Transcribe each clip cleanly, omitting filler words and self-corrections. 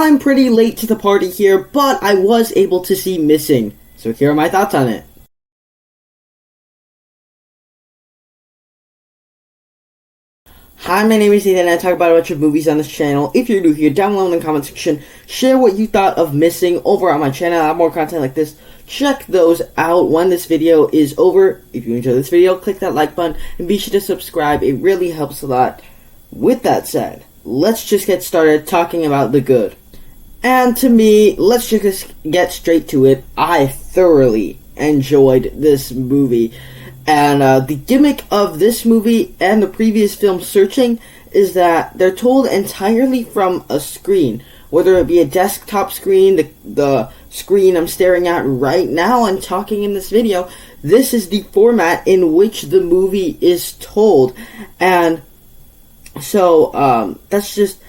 I'm pretty late to the party here, but I was able to see Missing. So here are my thoughts on it. Hi, my name is Ethan, and I talk about a bunch of movies on this channel. If you're new here, down below in the comment section, share what you thought of Missing over on my channel. I have more content like this. Check those out when this video is over. If you enjoyed this video, click that like button, and be sure to subscribe. It really helps a lot. With that said, let's just get started talking about the good. And to me, let's just get straight to it. I thoroughly enjoyed this movie. And the gimmick of this movie and the previous film Searching is that they're told entirely from a screen. Whether it be a desktop screen, the screen I'm staring at right now and talking in this video, this is the format in which the movie is told. And so that's just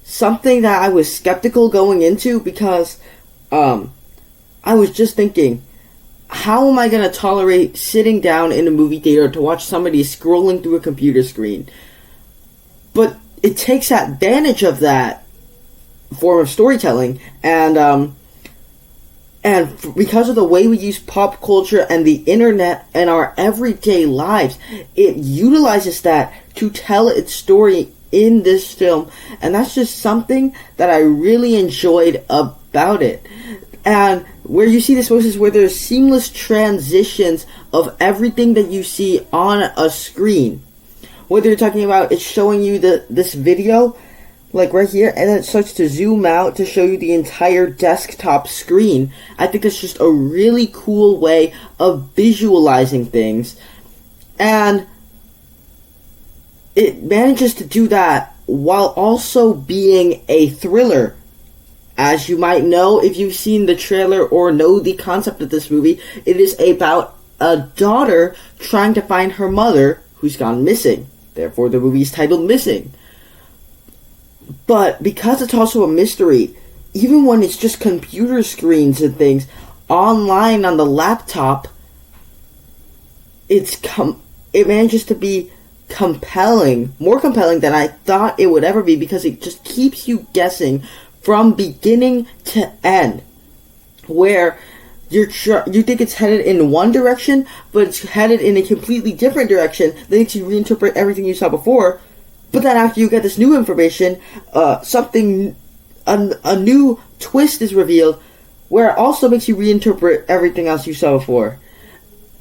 something that I was skeptical going into, because I was just thinking, how am I going to tolerate sitting down in a movie theater to watch somebody scrolling through a computer screen? But it takes advantage of that form of storytelling, and because of the way we use pop culture and the internet in our everyday lives, it utilizes that to tell its story in this film, and that's just something that I really enjoyed about it. And where you see this most is where there's seamless transitions of everything that you see on a screen. Whether you're talking about it's showing you this video, like right here, and then it starts to zoom out to show you the entire desktop screen. I think it's just a really cool way of visualizing things. And it manages to do that while also being a thriller. As you might know, if you've seen the trailer or know the concept of this movie, it is about a daughter trying to find her mother who's gone missing. Therefore, the movie is titled Missing. But because it's also a mystery, even when it's just computer screens and things online on the laptop, it manages to be compelling, more compelling than I thought it would ever be, because it just keeps you guessing from beginning to end, where you think it's headed in one direction, but it's headed in a completely different direction. That makes you reinterpret everything you saw before. But then after you get this new information, a new twist is revealed, where it also makes you reinterpret everything else you saw before.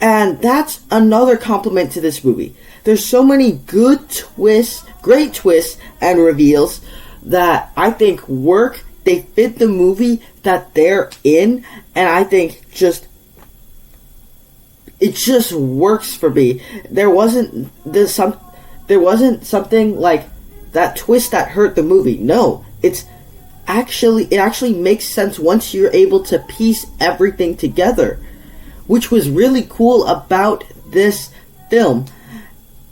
And that's another compliment to this movie. There's so many good twists, great twists and reveals that I think work. They fit the movie that they're in, and I think it just works for me. There wasn't something like that twist that hurt the movie. No, it actually makes sense once you're able to piece everything together, which was really cool about this film.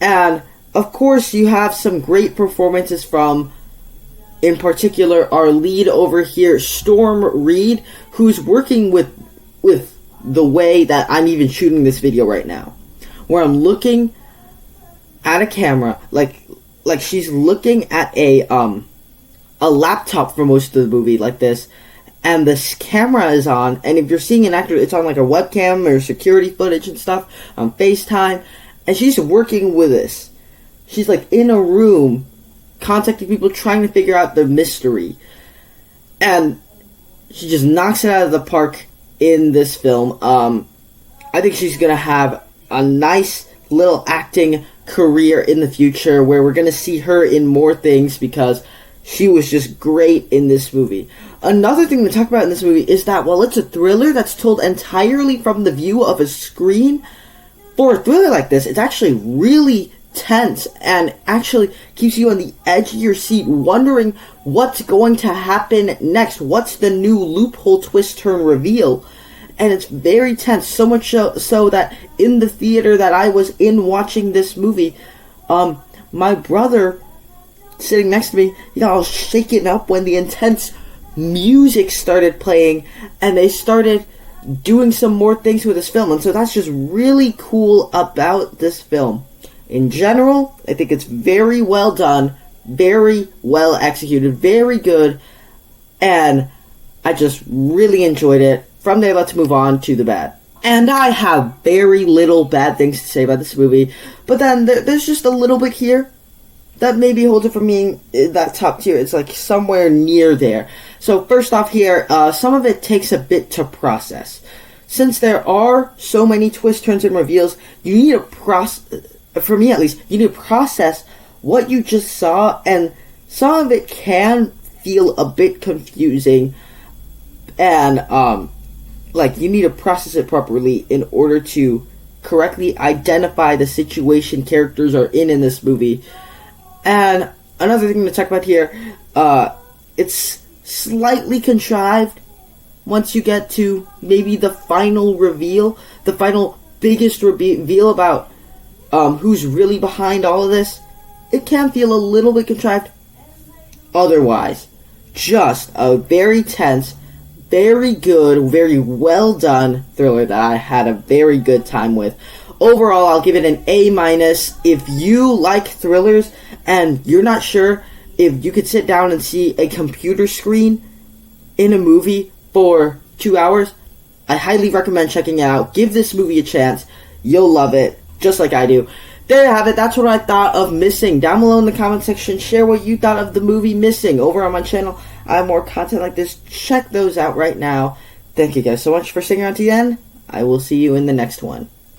And of course, you have some great performances from, in particular, our lead over here, Storm Reed, who's working with the way that I'm even shooting this video right now, where I'm looking at a camera, like she's looking at a laptop for most of the movie, like this, and this camera is on, and if you're seeing an actor, it's on like a webcam or security footage and stuff on FaceTime, and she's working with this. She's like in a room, contacting people, trying to figure out the mystery. And she just knocks it out of the park in this film. I think she's going to have a nice little acting career in the future, where we're going to see her in more things, because she was just great in this movie. Another thing to talk about in this movie is that while it's a thriller that's told entirely from the view of a screen, for a thriller like this, it's actually really tense and actually keeps you on the edge of your seat, wondering what's going to happen next. What's the new loophole, twist, turn, reveal? And it's very tense, so much so that in the theater that I was in watching this movie, my brother sitting next to me, I was shaken up when the intense music started playing, and they started doing some more things with this film. And so that's just really cool about this film. In general, I think it's very well done, very well executed, very good. and I just really enjoyed it. From there, let's move on to the bad. And I have very little bad things to say about this movie, but then there's just a little bit here that maybe holds it from being that top tier. It's like somewhere near there. So first off here, some of it takes a bit to process. Since there are so many twists, turns, and reveals, you need to for me at least, you need to process what you just saw, and some of it can feel a bit confusing, and you need to process it properly in order to correctly identify the situation characters are in this movie. And another thing to talk about here, it's slightly contrived once you get to maybe the final reveal, the final biggest reveal about who's really behind all of this. It can feel a little bit contrived. Otherwise, just a very tense, very good, very well done thriller that I had a very good time with. Overall, I'll give it an A-. If you like thrillers and you're not sure if you could sit down and see a computer screen in a movie for 2 hours, I highly recommend checking it out. Give this movie a chance. You'll love it, just like I do. There you have it. That's what I thought of Missing. Down below in the comment section, share what you thought of the movie Missing. Over on my channel, I have more content like this. Check those out right now. Thank you guys so much for sticking around to the end. I will see you in the next one.